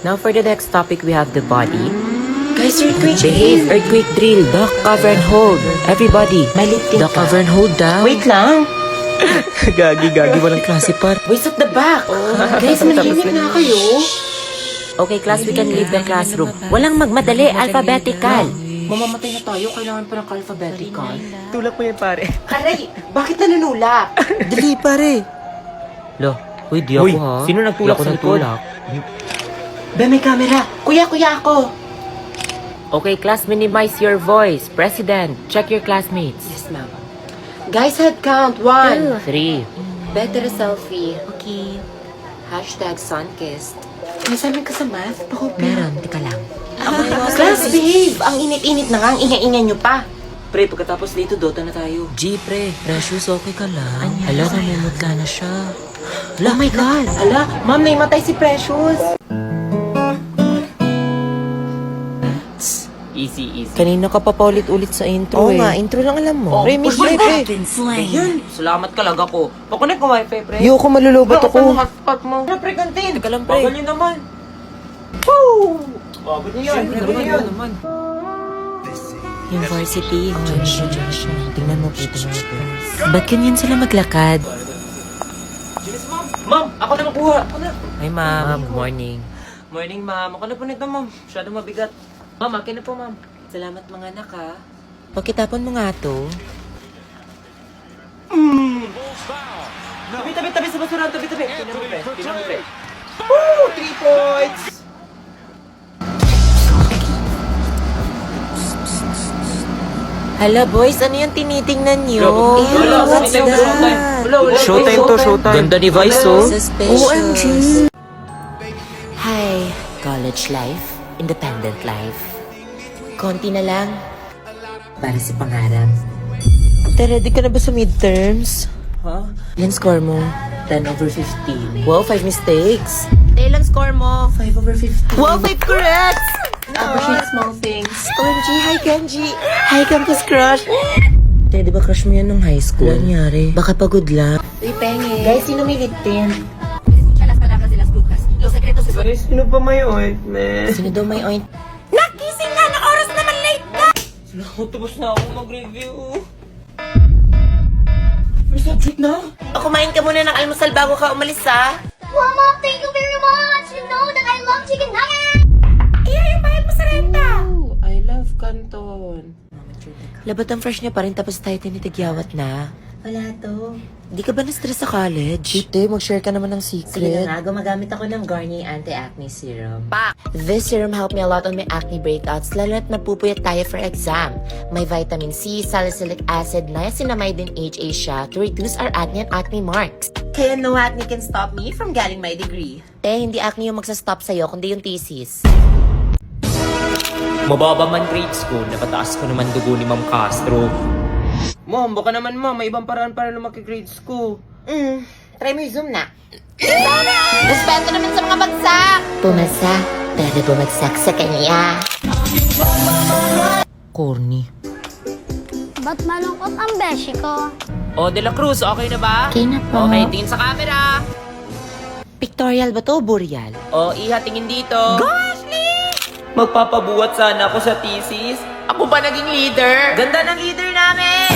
Now for the next topic, we have the body. Guys, earthquake Behave, earthquake drill, duck, cover, and hold. Everybody, Malitin duck, ka. cover, and hold down. Wait lang. Gagi, walang klase par. Boys at the back. Guys, manahimik na kayo. Okay, class, we can leave the classroom. Walang magmadali, alphabetical. Mamamatay na tayo. Kailangan pa ng alphabetical. Tulak mo yan, pare. Aray, bakit nanunulak? Dali, pare. Lo, uy, di ako ha. Sino nagtulak sa likod? Be, may camera. Kuya ako. Okay, class, minimize your voice. President, check your classmates. Yes, ma'am. Guys, head count. 1. 3. Better selfie. Okay. Hashtag sunkissed. May sabi ka sa math? Pakopya. Meron, tika lang. Class, behave. Ang init-init na nga. Ang ingay-ingay nyo pa. Pre, pagkatapos dito, Dota na tayo. G, pre, Precious, okay ka lang? Hala, namumutla na siya. Oh my God! Hala, ma'am, naimatay si Precious. Easy. Kanina ka pa paulit-ulit sa intro Oo eh. nga, intro lang alam mo. Oh, Pre, miss, pre. Ayun, salamat ka lang ako. Pakunik ko wifi, pre. Yo, ko malulobot Bro, ako. ano hotspot mo? Ano, pre, kantin? Teka lang, pre. Bagal nyo naman. Woo! Bagal nyo yan, bagal nyo yan. University. Tingnan mo, pre. Ba't ganyan sila maglakad? Ma'am, ako na makuha. Ako na. Hi, ma'am. Good morning. Morning, ma'am. Ako na po nito, ma'am. Masyadong mabigat. Ma'am, akin na po, ma'am. Salamat mga anak, ha. Pagkitapon mo nga to. Tabi sa basura, tabi. Tinan mo, pre. Woo! 3 points! Hala, boys, ano yung tinitingnan nyo? What's that? Showtime to, showtime. Ganda ni Vice, oh. OMG! Hi, college life, independent life. Konti na lang para sa pangarap. Ready ka na ba sa midterms? Ha? Ilan score mo? 10 over 15. Wow, 5 mistakes. Ilan score mo? 5 over 15. Wow, 5 correct! Appreciate small things. OMG, hi Kenji! Hi Campus Crush! Di ba crush mo yan nung high school? Ano nangyari? Baka pagod lang. Uy, penge. Guys, sino may liptin? Sino pa may ointment? Sino daw may oint? Nakising na! Oras naman late na! Tapos na ako mag-review. First subject na? Kumain ka muna ng almusal bago ka umalis, ha? Mama, thank you very much! You know that I love chicken nuggets! Oh, I love Canton. Labat ang fresh niya pa rin tapos tayo tinitigyawat na. Wala to. Di ka ba na-stress sa college? Ite, mag-share ka naman ng Sige secret. na nga, gumagamit ako ng Garnier Anti-Acne Serum. This serum helped me a lot on my acne breakouts, lalo na't napupuyat tayo for exam. May vitamin C, salicylic acid, niacinamide, and HA siya to reduce our acne and acne marks. Kaya no acne can stop me from getting my degree. Hindi acne yung magsastop sa'yo, kundi yung thesis. Mababa man grades ko, napataas ko naman dugo ni Ma'am Castro. Mom, baka naman ma'am, may ibang paraan para lumaki grades ko. Try mo yung Zoom na. Respeto naman sa mga bagsak! Pumasa, pero bumagsak sa kanya. Corny. Ba't malungkot ang beshi ko? O, De La Cruz, okay na ba? Okay na po. Okay, tingin sa camera. Pictorial ba to o boreal? O, Iha, tingin dito. Magpapabuhat sana ako sa thesis. Ako pa naging leader. Ganda ng leader namin!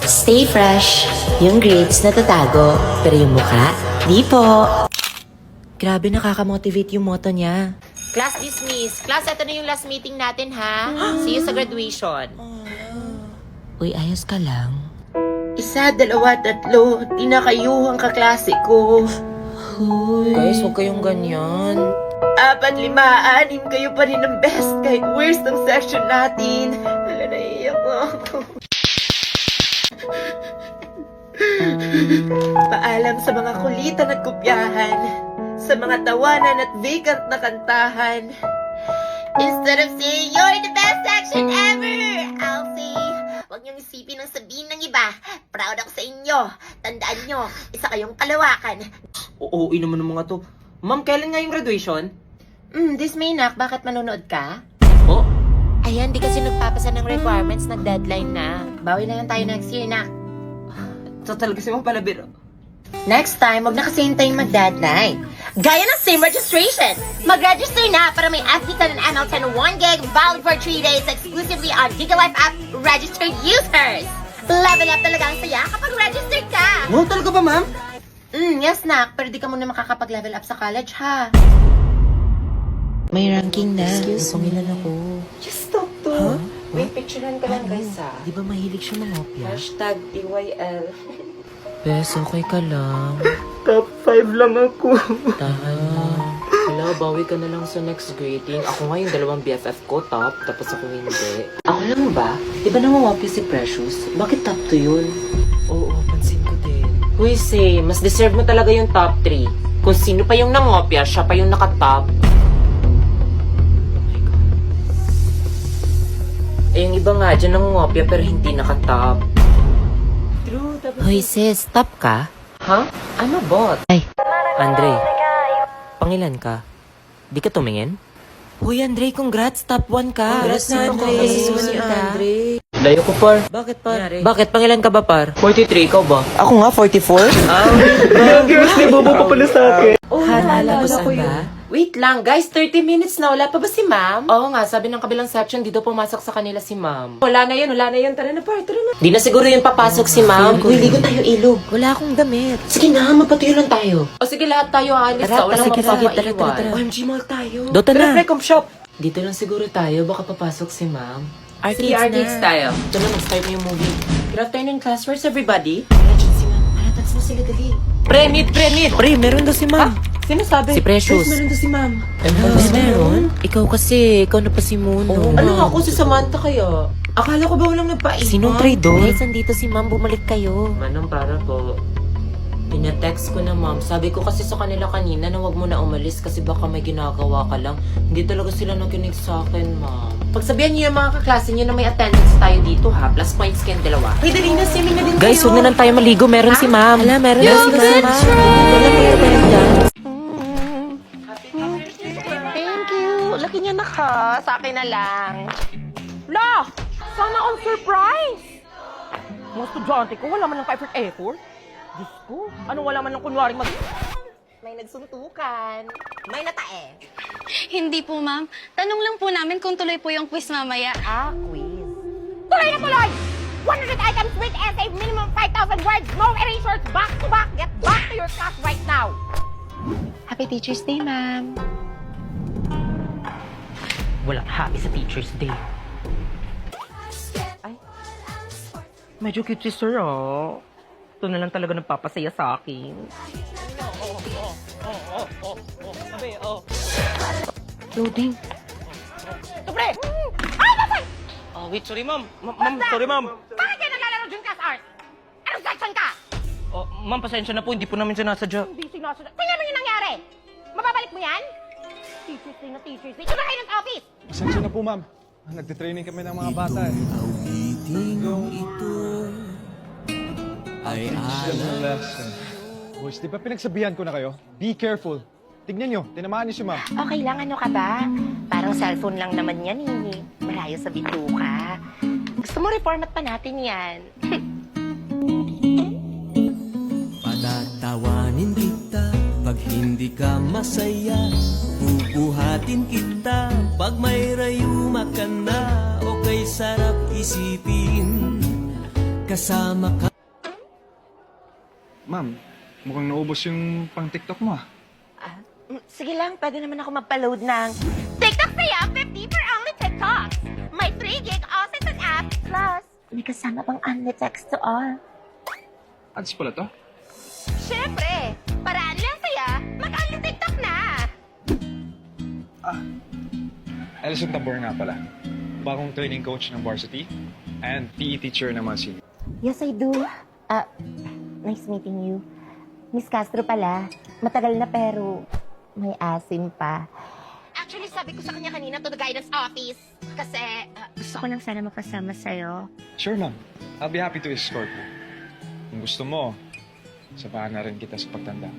Stay fresh. Yung grades natatago, pero yung mukha, di po. Grabe, nakaka-motivate yung motto niya. Class dismissed. Class, ito na yung last meeting natin, ha? See you sa graduation. Uy, ayos ka lang. 1, 2, 3. Di na kayo ang kaklase ko. Guys, huwag kayong ganyan. 4, 5, 6 kayo pa rin ang best kahit worst ang section natin. Hala, naiiyak ako. Paalam sa mga kulitan at kopyahan, sa mga tawanan at vacant na kantahan. Instead of saying you're the best section ever, I'll say, huwag niyong isipin ang sabihin ng iba. Proud ako sa inyo. Tandaan niyo, isa kayong kalawakan. Oo, naman ng mga to. Ma'am, kailan nga yung graduation? This May, nak, bakit manonood ka? Oh, Ayan, di kasi nagpapasa ng requirements, nag-deadline na. Bawi na lang tayo next year, nak. so talaga si Ma'am Palabiro. Next time, wag na kasi hintayin mag-deadline. Gaya ng SIM registration. Mag-register na para may FB10 and ML10 1GB valid for 3 days exclusively on GigaLife app registered users. Level up talaga ang saya kapag registered ka. Wow, talaga ba, ma'am? Yes, nak. Pero di ka muna makakapag-level up sa college, ha? May ranking na. Excuse me. Pangilan ako. Just talk to. Wait, picturean ka lang guys Di ba mahilig siya mangopya? Hashtag DYL. Bes, okay ka lang. Top 5 lang ako. Ah, Hala, bawi ka na lang sa next grading. Ako nga yung dalawang BFF ko, top. Tapos ako hindi. Ako lang ba? Di ba nangungopya si Precious? Bakit top 2 yun? Oo, pansin ko din. Huy, say, mas deserve mo talaga yung top 3. Kung sino pa yung nangopya, siya pa yung nakatop. Eh, yung iba nga dyan nangungopya pero hindi nakatop. True, tapos... Hoy sis, top ka? Ha? Ano bot? Ay, Andre. Pangilan ka? Di ka tumingin? Hoy Andre, congrats! Top 1 ka! Congrats na, Andre. Congrats na, Andre. Layo ko, par. Bakit par? Nangyari? Bakit? Pangilan ka ba par? 43, ikaw ba? Ako nga, 44. Girls, may bobo pa pala sa akin. Oh, naalala ko ba? Wait lang, guys. 30 minutes na. Wala pa ba si ma'am? Oo nga, sabi ng kabilang section, dito pumasok sa kanila si ma'am. Wala na yun. Tara na, par. Tara na. Di na siguro yung papasok si ma'am. Feel ko Uy, yun. ligo tayo ilog. Wala akong damit. Sige na, magpatuyo lang tayo. O sige, lahat tayo aalis. Tara, Sa walang sige, sige. Tara, mapapaiwan. tara. OMG Mall tayo. Dota na. Pre-com shop. Dito lang siguro tayo. Baka papasok si ma'am. Sige, Arcades arcades na. tayo. Ito na, mag-start na yung movie. Good afternoon, class. Where's everybody? Nandiyan si ma'am. Text mo sila, dali. Pre-meet. Pre, meron daw si ma'am. Sino sabi? Si Precious. Yes, meron daw si ma'am. Meron? Ikaw kasi, ikaw na pa si Muno. Ano nga ako si Samantha kaya? Akala ko ba walang nagpaiwan? Sinong traidor? Guys, andito si ma'am, bumalik kayo. Manong para po. Pinatext ko na ma'am. Sabi ko kasi sa kanila kanina na wag mo na umalis kasi baka may ginagawa ka lang. Hindi talaga sila nakinig sa akin, ma'am. Pagsabihan niyo yung mga kaklase niyo na may attendance tayo dito ha. Plus points kayong dalawa. Hey, dali na, swimming na din Guys, kayo. huwag na lang tayo maligo. Meron si ma'am. Hala, meron na si ma'am. Wala mo yung benda. Thank you. Laki niya na ka. Sa akin na lang. La! Sana all surprise! Mga estudyante ko, wala man lang ka-effort. Diyos ko, ano wala man lang kunwaring May nagsuntukan. May natae. Hindi po, ma'am. Tanong lang po namin kung tuloy po yung quiz mamaya. Quiz. Tuloy na tuloy! 100 items with essay, minimum 5,000 words, no erasures, back to back. Get back to your class right now. Happy Teacher's Day, ma'am. Walang happy sa Teacher's Day. Ay. Medyo cute si Sir, oh. Ito na lang talaga nagpapasaya sa akin. Loading. Pre! Ay, nasay! Wait, sorry ma'am. Ma'am, sorry ma'am. Bakit kayo naglalaro dyan class art? Anong section ka? Oh, ma'am, pasensya na po. Hindi po namin sinasadya. Hindi sinasadya. Tingnan mo yung nangyari! Mababalik mo yan? Teachers day na teachers day. Ito na kayo ng office! Pasensya na po, ma'am. Nagtitraining kami ng mga bata eh. Ay, lesson. Boys, di ba pinagsabihan ko na kayo? Be careful. Tignan nyo, tinamaan niyo si ma'am. Okay lang, ano ka ba? Parang cellphone lang naman yan eh. Malayo sa bituka. Gusto mo reformat pa natin yan. Patatawanin kita pag hindi ka masaya. Bubuhatin kita pag may rayuma ka na. Okay, sarap isipin kasama ka. Ma'am, mukhang naubos yung pang TikTok mo ah. Sige lang, pwede naman ako magpa-load ng TikTok saya, 50 for only TikToks. May 3 gig offers and apps. Plus, may kasama pang only text to all. Ads pala to? Siyempre, paraan lang saya, mag-only TikTok na. Alison Tabor nga pala. Bagong training coach ng varsity and PE teacher ng mga senior. Yes, I do. Nice meeting you. Miss Castro pala. Matagal na pero may asim pa. Actually, sabi ko sa kanya kanina to the guidance office. Kasi gusto ko lang sana makasama sa'yo. Sure, ma'am. I'll be happy to escort you. Kung gusto mo, sabahan na rin kita sa pagtanda.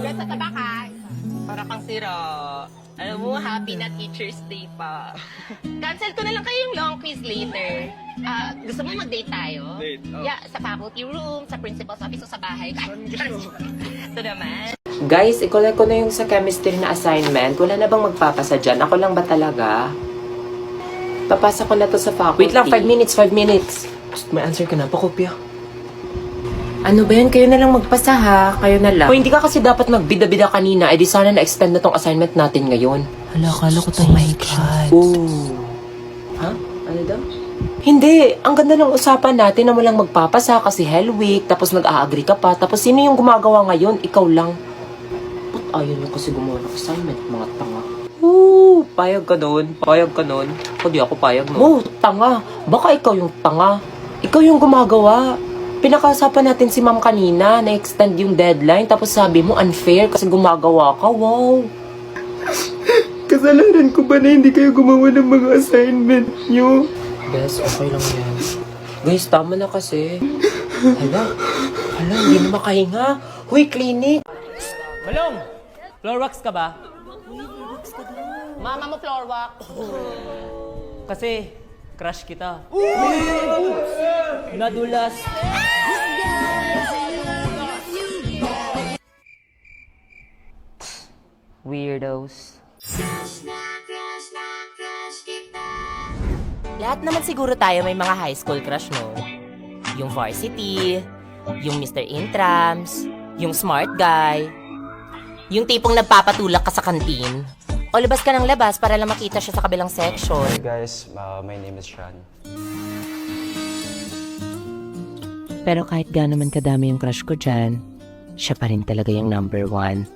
Diyan sa tabakan. Para kang sira. Alam mo, happy na Teacher's Day pa. Cancel ko na lang kayo yung long quiz later. Gusto mo mag-date tayo? Date? Oh. Yeah, sa faculty room, sa principal's office, o sa bahay. Ito naman. Guys, i-collect ko na yung sa chemistry na assignment. Wala na bang magpapasa dyan? Ako lang ba talaga? Papasa ko na to sa faculty. Wait lang, 5 minutes, 5 minutes. Psst, may answer ka na, pakopya. Ano ba yan? Kayo na lang magpasa ha. Kayo na lang. Kung hindi ka kasi dapat magbida-bida kanina, edi sana na-extend na tong assignment natin ngayon. Hala, kala ko tayo. Oh my God. Oh. Ha? Ano daw? Hindi. Ang ganda ng usapan natin na walang magpapasa kasi Hell Week, tapos nag-a-agree ka pa, tapos sino yung gumagawa ngayon? Ikaw lang. Ba't ayaw nyo kasi gumawa ng assignment, mga tanga? Oo, payag ka nun. Payag ka nun. O di ako payag nun. Oo, tanga. Baka ikaw yung tanga. Ikaw yung gumagawa. Pinakasapan natin si ma'am kanina, na-extend yung deadline, tapos sabi mo unfair kasi gumagawa ka. Wow. Kasalanan ko ba na hindi kayo gumawa ng mga assignment nyo? Guys, okay lang yan. Guys, tama na kasi. Hala, hindi na makahinga. Huy, clinic. Balong! Floor wax ka ba? Mama mo, floor walk. Kasi, crush kita. Nadulas. Weirdos. Lahat naman siguro tayo may mga high school crush, no? Yung varsity, yung Mr. Intrams, yung smart guy, yung tipong nagpapatulak ka sa kantin. O labas ka ng labas para lang makita siya sa kabilang section. Hey guys, my name is Sean. Pero kahit gaano man kadami yung crush ko dyan, siya pa rin talaga yung number 1.